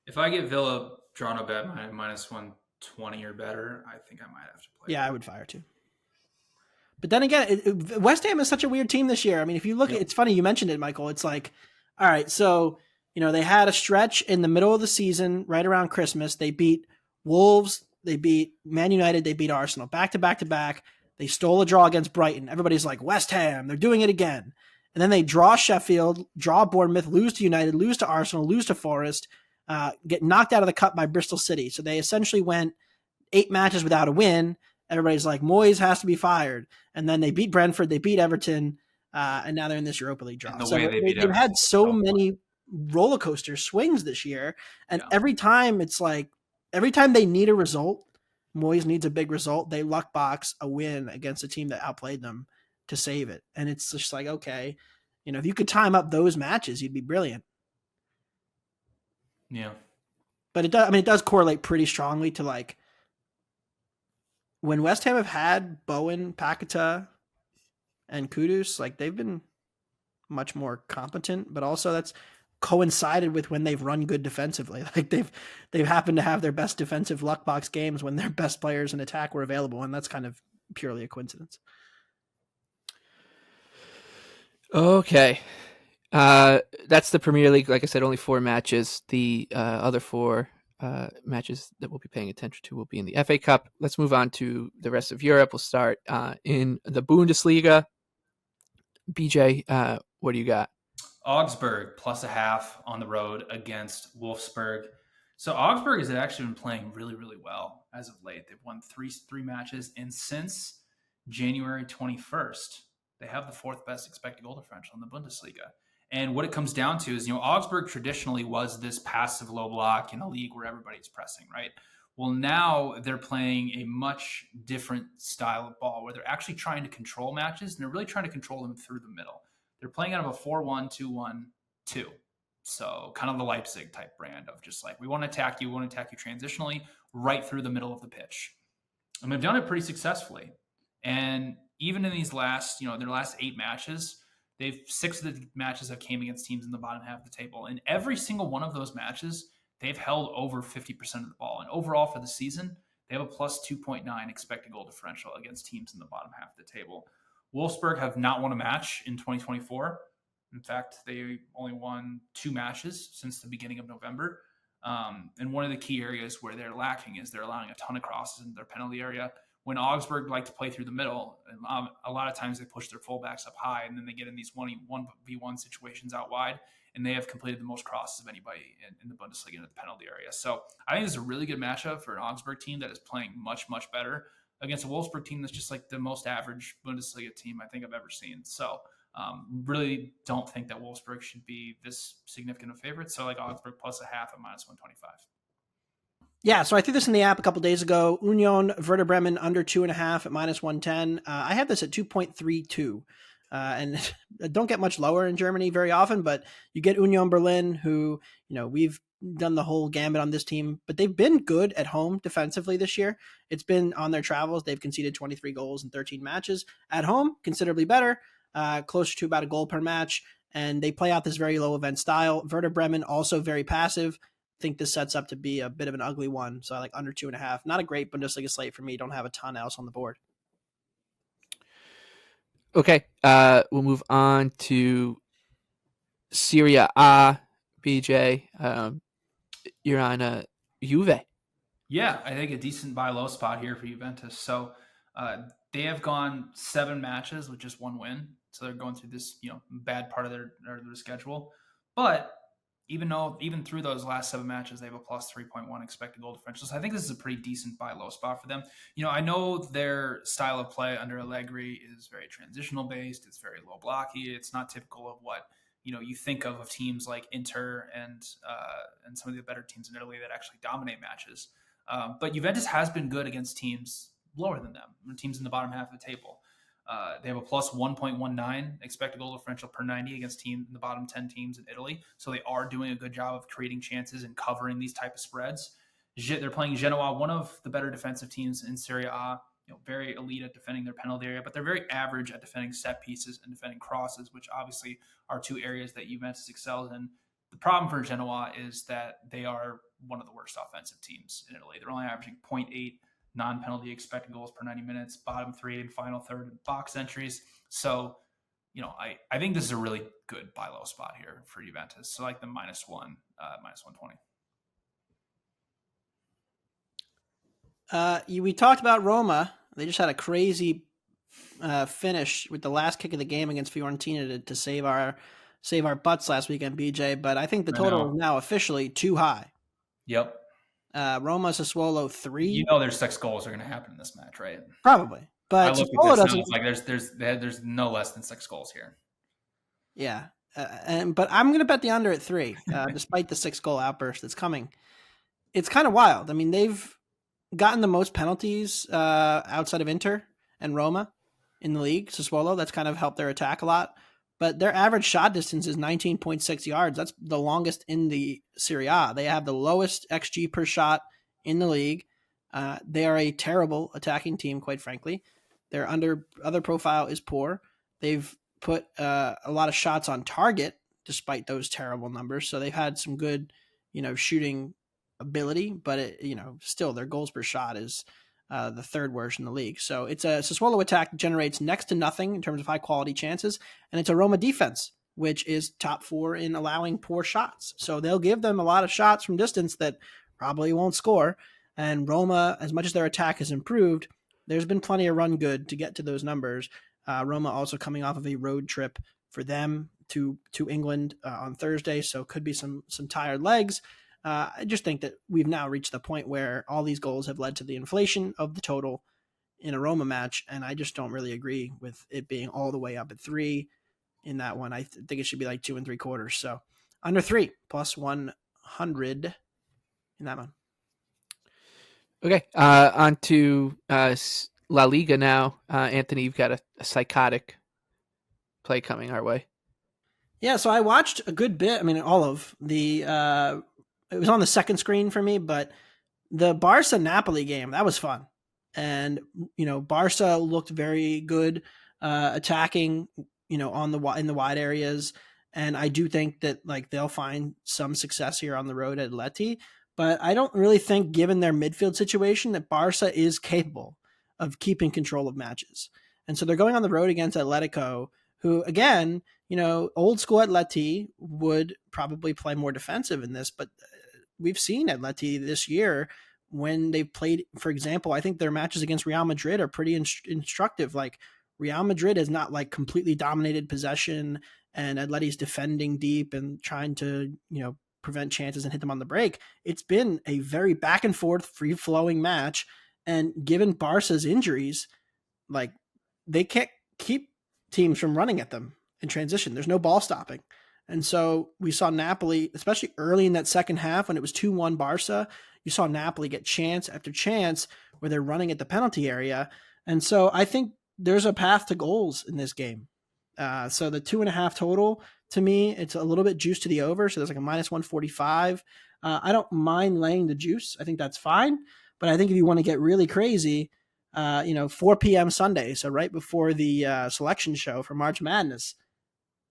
If I get Villa drawn a bet minus 120 or better, I think I might have to play. Yeah, I would fire too. But then again, West Ham is such a weird team this year. I mean, if you look, it's funny you mentioned it, Michael. It's all right, so they had a stretch in the middle of the season, right around Christmas. They beat Wolves. They beat Man United. They beat Arsenal back to back to back. They stole a draw against Brighton. Everybody's like, West Ham, they're doing it again. And then they draw Sheffield, draw Bournemouth, lose to United, lose to Arsenal, lose to Forest, get knocked out of the cup by Bristol City. So they essentially went 8 matches without a win. Everybody's like, Moyes has to be fired. And then they beat Brentford, they beat Everton, and now they're in this Europa League draw. So they've had so many roller coaster swings this year. And Yeah. every time they need a result, Moyes needs a big result, they luck box a win against a team that outplayed them to save it. And it's just like, okay, if you could time up those matches, you'd be brilliant. Yeah. But it does correlate pretty strongly to like when West Ham have had Bowen, Paqueta, and Kudus, like they've been much more competent, but also that's coincided with when they've run good defensively. Like they've happened to have their best defensive luck box games when their best players in attack were available, and that's kind of purely a coincidence. Okay. That's the Premier League. Like I said, only 4 matches. The other 4 matches that we'll be paying attention to will be in the FA Cup. Let's move on to the rest of Europe. We'll start in the Bundesliga. BJ, what do you got? Augsburg +0.5 on the road against Wolfsburg. So Augsburg has actually been playing really, really well as of late. They've won three matches, and since January 21st, they have the 4th best expected goal differential in the Bundesliga. And what it comes down to is, Augsburg traditionally was this passive low block in a league where everybody's pressing, right? Well, now they're playing a much different style of ball where they're actually trying to control matches, and they're really trying to control them through the middle. They're playing out of a 4-1-2-1-2. So kind of the Leipzig type brand of just like, we want to attack you transitionally right through the middle of the pitch. And they've done it pretty successfully. And even in these last, their last 8 matches, 6 of the matches have came against teams in the bottom half of the table. And every single one of those matches, they've held over 50% of the ball. And overall for the season, they have a +2.9 expected goal differential against teams in the bottom half of the table. Wolfsburg have not won a match in 2024. In fact, they only won 2 matches since the beginning of November. And one of the key areas where they're lacking is they're allowing a ton of crosses into their penalty area. When Augsburg like to play through the middle, a lot of times they push their fullbacks up high, and then they get in these 1v1 situations out wide, and they have completed the most crosses of anybody in the Bundesliga in the penalty area. So I think this is a really good matchup for an Augsburg team that is playing much, much better against a Wolfsburg team that's just like the most average Bundesliga team I think I've ever seen. So really don't think that Wolfsburg should be this significant of favorites. So like Augsburg +0.5 at -125. Yeah, so I threw this in the app a couple days ago. Union Werder Bremen under 2.5 at -110. I have this at 2.32. And don't get much lower in Germany very often, but you get Union Berlin, who, we've done the whole gambit on this team, but they've been good at home defensively this year. It's been on their travels. They've conceded 23 goals in 13 matches. At home, considerably better, closer to about a goal per match, and they play out this very low event style. Werder Bremen also very passive. I think this sets up to be a bit of an ugly one, so I like under 2.5. Not a great Bundesliga slate for me. Don't have a ton else on the board. Okay, we'll move on to Serie A. BJ, you're on Juve. Yeah, I think a decent buy low spot here for Juventus. So they have gone 7 matches with just 1 win. So they're going through this, bad part of their schedule. But even through those last 7 matches, they have a +3.1 expected goal differential. So I think this is a pretty decent buy low spot for them. I know their style of play under Allegri is very transitional based. It's very low blocky. It's not typical of what you think of teams like Inter and some of the better teams in Italy that actually dominate matches. But Juventus has been good against teams lower than them, teams in the bottom half of the table. They have a +1.19 expected goal differential per 90 against teams in the bottom 10 teams in Italy. So they are doing a good job of creating chances and covering these type of spreads. They're playing Genoa, one of the better defensive teams in Serie A. Very elite at defending their penalty area, but they're very average at defending set pieces and defending crosses, which obviously are 2 areas that Juventus excels in. The problem for Genoa is that they are one of the worst offensive teams in Italy. They're only averaging 0.8 non-penalty expected goals per 90 minutes, bottom 3 and final third in box entries. So, I think this is a really good buy low spot here for Juventus. So like the -1, -120. We talked about Roma. They just had a crazy finish with the last kick of the game against Fiorentina to save our butts last weekend, BJ. But I think the total is now officially too high. Yep. Roma Sassuolo 3. There's 6 goals are going to happen in this match, right? Probably. But I look Sassuolo at this doesn't. It's like there's no less than 6 goals here. Yeah. But I'm going to bet the under at 3, despite the 6-goal outburst that's coming. It's kind of wild. I mean, they've gotten the most penalties outside of Inter and Roma in the league. Sassuolo, that's kind of helped their attack a lot. But their average shot distance is 19.6 yards. That's the longest in the Serie A. They have the lowest XG per shot in the league. They are a terrible attacking team, quite frankly. Their other profile is poor. They've put a lot of shots on target despite those terrible numbers. So they've had some good, shooting ability, but still their goals per shot is the third worst in the league. So it's a Sassuolo attack that generates next to nothing in terms of high quality chances, and it's a Roma defense, which is top 4 in allowing poor shots. So they'll give them a lot of shots from distance that probably won't score. And Roma, as much as their attack has improved, there's been plenty of run good to get to those numbers. Roma also coming off of a road trip for them to England on Thursday, so could be some tired legs. I just think that we've now reached the point where all these goals have led to the inflation of the total in a Roma match, and I just don't really agree with it being all the way up at 3 in that one. I think it should be like 2 3/4. So under 3 plus 100 in that one. Okay, on to La Liga now. Anthony, you've got a psychotic play coming our way. Yeah, so I watched a good bit. I mean, all of the it was on the second screen for me, but the Barca Napoli game, that was fun. And, Barca looked very good attacking, in the wide areas. And I do think that they'll find some success here on the road at Leti. But I don't really think, given their midfield situation, that Barca is capable of keeping control of matches. And so they're going on the road against Atletico, who, again, old school Atleti would probably play more defensive in this, but we've seen Atleti this year when they've played, for example, I think their matches against Real Madrid are pretty instructive. Like, Real Madrid has not completely dominated possession, and Atleti's defending deep and trying to, prevent chances and hit them on the break. It's been a very back and forth, free flowing match. And given Barca's injuries, they can't keep teams from running at them in transition. There's no ball stopping. And so we saw Napoli, especially early in that second half when it was 2-1 Barca, you saw Napoli get chance after chance where they're running at the penalty area. And so I think there's a path to goals in this game. So the 2.5 total, to me, it's a little bit juiced to the over. So there's a minus 145. I don't mind laying the juice. I think that's fine. But I think if you want to get really crazy, 4 p.m. Sunday, so right before the selection show for March Madness,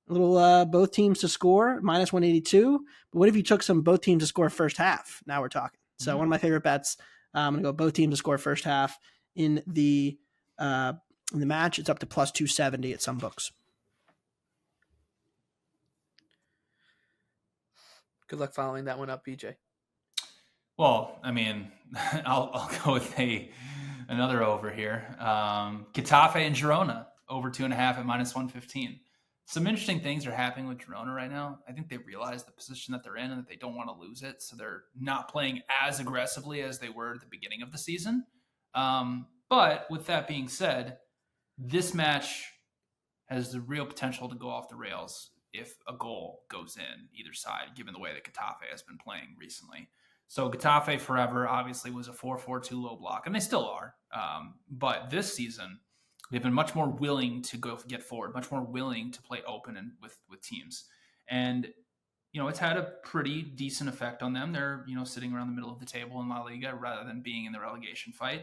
a little both teams to score, minus 182. But what if you took some both teams to score first half? Now we're talking. So one of my favorite bets, I'm going to go both teams to score first half in the match. It's up to plus 270 at some books. Good luck following that one up, BJ. Well, I mean, I'll go with another over here. Getafe and Girona over 2.5 at minus 115. Some interesting things are happening with Girona right now. I think they realize the position that they're in and that they don't want to lose it. So they're not playing as aggressively as they were at the beginning of the season. But with that being said, this match has the real potential to go off the rails if a goal goes in either side, given the way that Getafe has been playing recently. So Getafe forever obviously was a 4-4-2 low block, and they still are. But this season, they've been much more willing to get forward, much more willing to play open and with teams. And, it's had a pretty decent effect on them. They're, sitting around the middle of the table in La Liga rather than being in the relegation fight.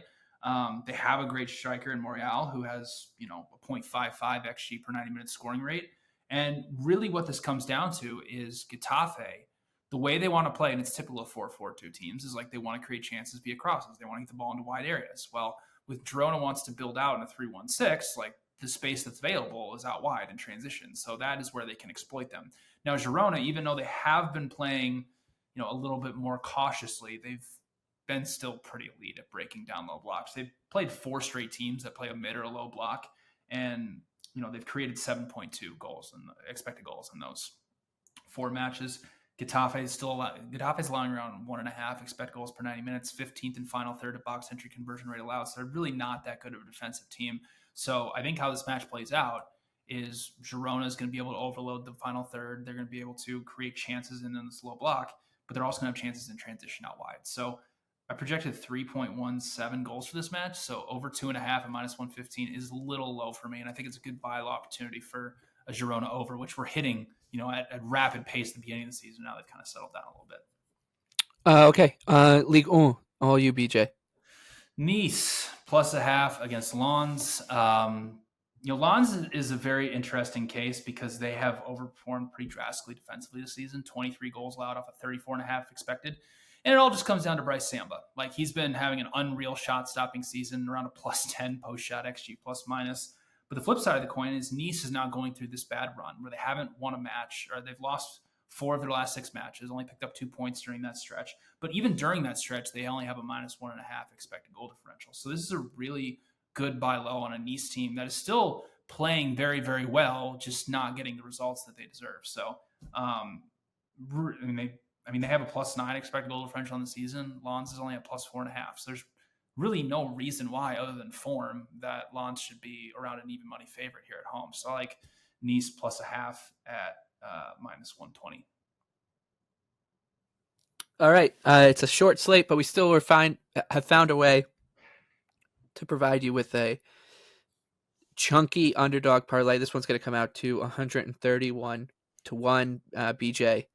They have a great striker in Morial who has, a 0.55 XG per 90 minutes scoring rate. And really what this comes down to is Getafe, the way they want to play, and it's typical of 4-4-2 teams, is they want to create chances via crosses. They want to get the ball into wide areas. Well, with Girona wants to build out in a 3-1-6, the space that's available is out wide in transition. So that is where they can exploit them. Now, Girona, even though they have been playing, a little bit more cautiously, they've been still pretty elite at breaking down low blocks. They've played 4 straight teams that play a mid or a low block, and they've created 7.2 goals and expected goals in those 4 matches. Getafe is allowing around 1.5 expected goals per 90 minutes, 15th and final third of box entry conversion rate allowed. So they're really not that good of a defensive team. So I think how this match plays out is Girona is going to be able to overload the final third. They're going to be able to create chances in this low block, but they're also going to have chances in transition out wide. So I projected 3.17 goals for this match. So over 2.5 at -115 is a little low for me. And I think it's a good buy low opportunity for a Girona over, which we're hitting, at rapid pace at the beginning of the season. Now they've kind of settled down a little bit. Okay. Ligue 1, all you, BJ. Nice +0.5 against Lens. Lens is a very interesting case because they have overperformed pretty drastically defensively this season. 23 goals allowed off of 34.5 expected. And it all just comes down to Bryce Samba. Like, he's been having an unreal shot-stopping season, around a +10 post-shot XG ±. But the flip side of the coin is Nice is now going through this bad run where they haven't won a match, or they've lost 4 of their last 6 matches, only picked up 2 points during that stretch. But even during that stretch, they only have a -1.5 expected goal differential. So this is a really good buy low on a Nice team that is still playing very, very well, just not getting the results that they deserve. So, they have a +9 expected goal differential on the season. Lens is only at +4.5. So there's really no reason why, other than form, that Lens should be around an even money favorite here at home. So I like Nice +0.5 at -120. All right. It's a short slate, but we still have found a way to provide you with a chunky underdog parlay. This one's going to come out to 131 to 1. BJ,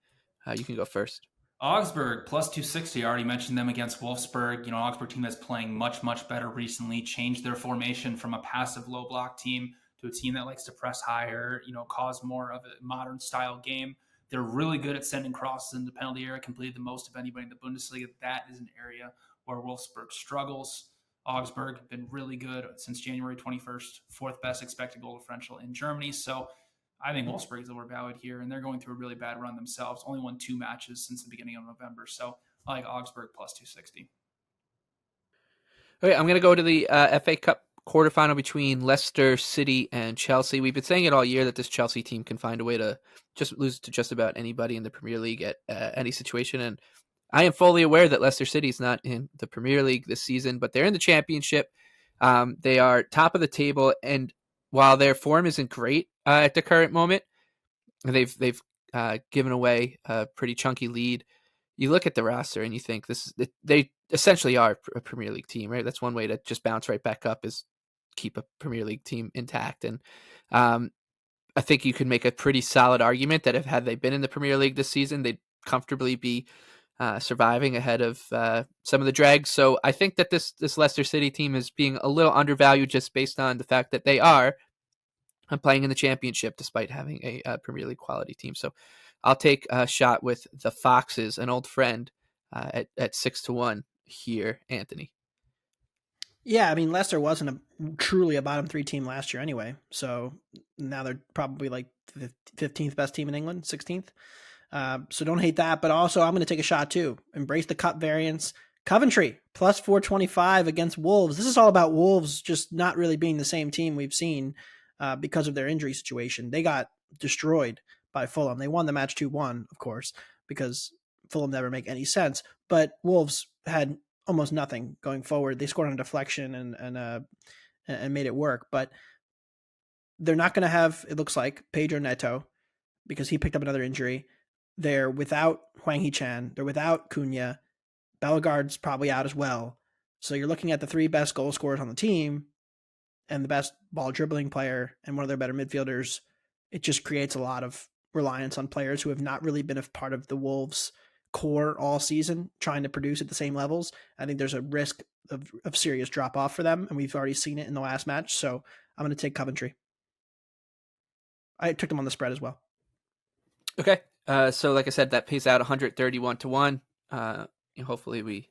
you can go first. Augsburg +260. I already mentioned them against Wolfsburg. Augsburg team that's playing much, much better recently, changed their formation from a passive low block team to a team that likes to press higher, cause more of a modern style game. They're really good at sending crosses in the penalty area, completed the most of anybody in the Bundesliga. That is an area where Wolfsburg struggles. Augsburg have been really good since January 21st, 4th best expected goal differential in Germany. So I think Wolfsburg is overvalued here, and they're going through a really bad run themselves. Only won 2 matches since the beginning of November. So I like Augsburg +260. Okay, I'm going to go to the FA Cup quarterfinal between Leicester City and Chelsea. We've been saying it all year that this Chelsea team can find a way to just lose to just about anybody in the Premier League at any situation. And I am fully aware that Leicester City is not in the Premier League this season, but they're in the Championship. They are top of the table, and while their form isn't great at the current moment, they've given away a pretty chunky lead. You look at the roster and you think they essentially are a Premier League team, right? That's one way to just bounce right back up, is keep a Premier League team intact. And I think you could make a pretty solid argument that had they been in the Premier League this season, they'd comfortably be surviving ahead of some of the dregs. So I think that this Leicester City team is being a little undervalued just based on the fact that they are playing in the Championship despite having a Premier League quality team. So I'll take a shot with the Foxes, an old friend, at 6 to 1 here, Anthony. Yeah, Leicester wasn't truly a bottom 3 team last year anyway. So now they're probably like the 15th best team in England, 16th. So don't hate that. But also, I'm going to take a shot too. Embrace the cup variance. Coventry +425 against Wolves. This is all about Wolves just not really being the same team we've seen because of their injury situation. They got destroyed by Fulham. They won the match 2-1, of course, because Fulham never make any sense. But Wolves had almost nothing going forward. They scored on a deflection and made it work. But they're not going to have, it looks like, Pedro Neto, because he picked up another injury. They're without Hwang Hee-chan. They're without Cunha. Bellegarde's probably out as well. So you're looking at the 3 best goal scorers on the team and the best ball dribbling player and one of their better midfielders. It just creates a lot of reliance on players who have not really been a part of the Wolves core all season, trying to produce at the same levels. I think there's a risk of serious drop off for them, and we've already seen it in the last match. So I'm going to take Coventry. I took them on the spread as well. Okay. So like I said, that pays out 131 to 1. Hopefully we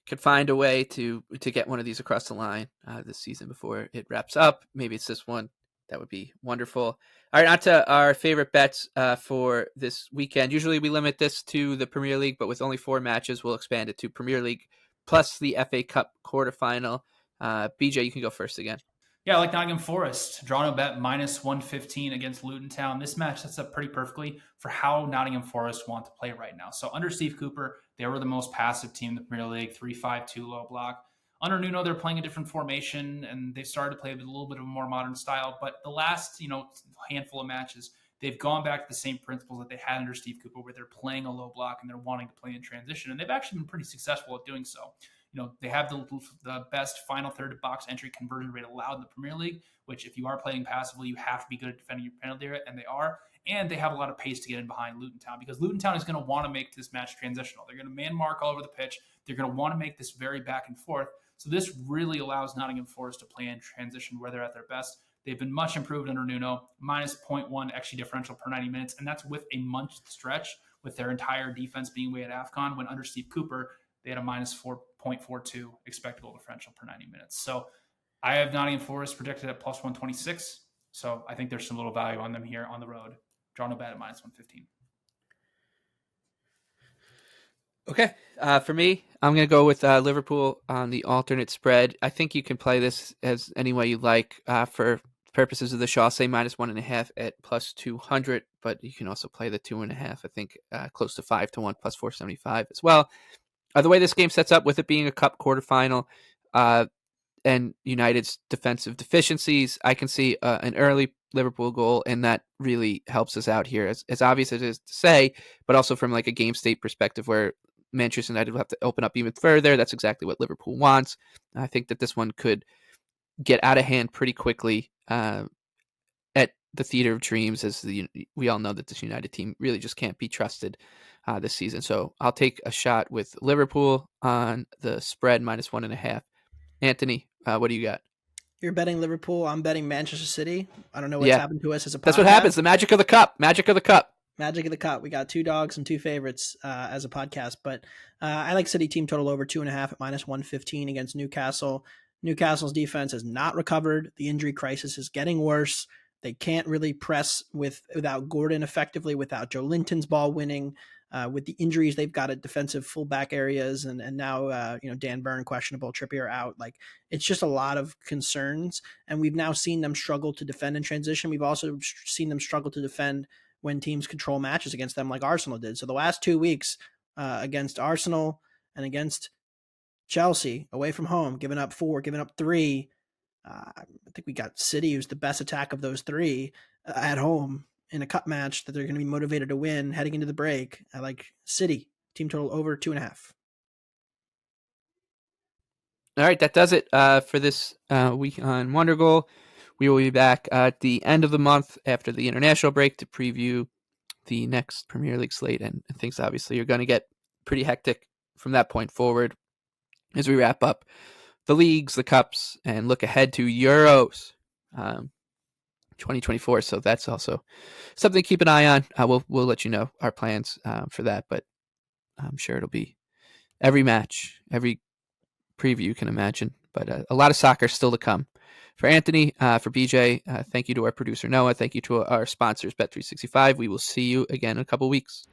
could find a way to get one of these across the line this season before it wraps up. Maybe it's this one. That would be wonderful. All right, on to our favorite bets for this weekend. Usually we limit this to the Premier League, but with only 4 matches, we'll expand it to Premier League plus the FA Cup quarterfinal. BJ, you can go first again. Yeah, I like Nottingham Forest. Draw no bet -115 against Luton Town. This match sets up pretty perfectly for how Nottingham Forest want to play right now. So under Steve Cooper, they were the most passive team in the Premier League, 3-5-2 low block. Under Nuno, they're playing a different formation, and they've started to play with a little bit of a more modern style. But the last, handful of matches, they've gone back to the same principles that they had under Steve Cooper, where they're playing a low block and they're wanting to play in transition. And they've actually been pretty successful at doing so. They have the best final third of box entry conversion rate allowed in the Premier League, which if you are playing passively, you have to be good at defending your penalty area, and they are. And they have a lot of pace to get in behind Luton Town, because Luton Town is going to want to make this match transitional. They're going to man mark all over the pitch. They're going to want to make this very back and forth. So this really allows Nottingham Forest to play in transition where they're at their best. They've been much improved under Nuno, minus 0.1 XG differential per 90 minutes, and that's with a month stretch with their entire defense being away at AFCON, when under Steve Cooper, they had a minus 4.42 expected goal differential per 90 minutes. So I have Nottingham Forest projected at plus 126. So I think there's some little value on them here on the road. Draw no bet at minus 115. Okay. For me, I'm going to go with Liverpool on the alternate spread. I think you can play this as any way you like. For purposes of the show, I'll say minus 1.5 at plus 200, but you can also play the 2.5. I think close to 5-1 plus 475 as well. The way this game sets up, with it being a cup quarterfinal and United's defensive deficiencies, I can see an early Liverpool goal, and that really helps us out here. As obvious as it is to say, but also from like a game state perspective, where Manchester United will have to open up even further. That's exactly what Liverpool wants. I think that this one could get out of hand pretty quickly at the Theater of Dreams, as we all know that this United team really just can't be trusted this season. So I'll take a shot with Liverpool on the spread minus 1.5. Anthony, what do you got? You're betting Liverpool. I'm betting Manchester City. I don't know what's happened to us as a podcast. That's what happens. The magic of the cup. Magic of the cup. Magic of the cup. We got two dogs and two favorites as a podcast, but I like City team total over 2.5 at minus 115 against Newcastle. Newcastle's defense has not recovered. The injury crisis is getting worse. They can't really press without Gordon effectively, without Joe Linton's ball winning. With the injuries they've got at defensive fullback areas, and now Dan Burn questionable, Trippier out. Like, it's just a lot of concerns, and we've now seen them struggle to defend in transition. We've also seen them struggle to defend when teams control matches against them, like Arsenal did. So the last 2 weeks against Arsenal and against Chelsea away from home, giving up 4, giving up 3. I think we got City, who's the best attack of those 3 at home in a cup match that they're going to be motivated to win heading into the break. I like City team total over 2.5. All right, that does it for this week on Wondergoal. We will be back at the end of the month after the international break to preview the next Premier League slate, and things obviously are going to get pretty hectic from that point forward as we wrap up the leagues, the cups, and look ahead to Euros 2024. So that's also something to keep an eye on. We'll let you know our plans for that, but I'm sure it'll be every match, every preview you can imagine, but a lot of soccer still to come. For Anthony, for BJ, thank you to our producer Noah. Thank you to our sponsors Bet365. We will see you again in a couple weeks.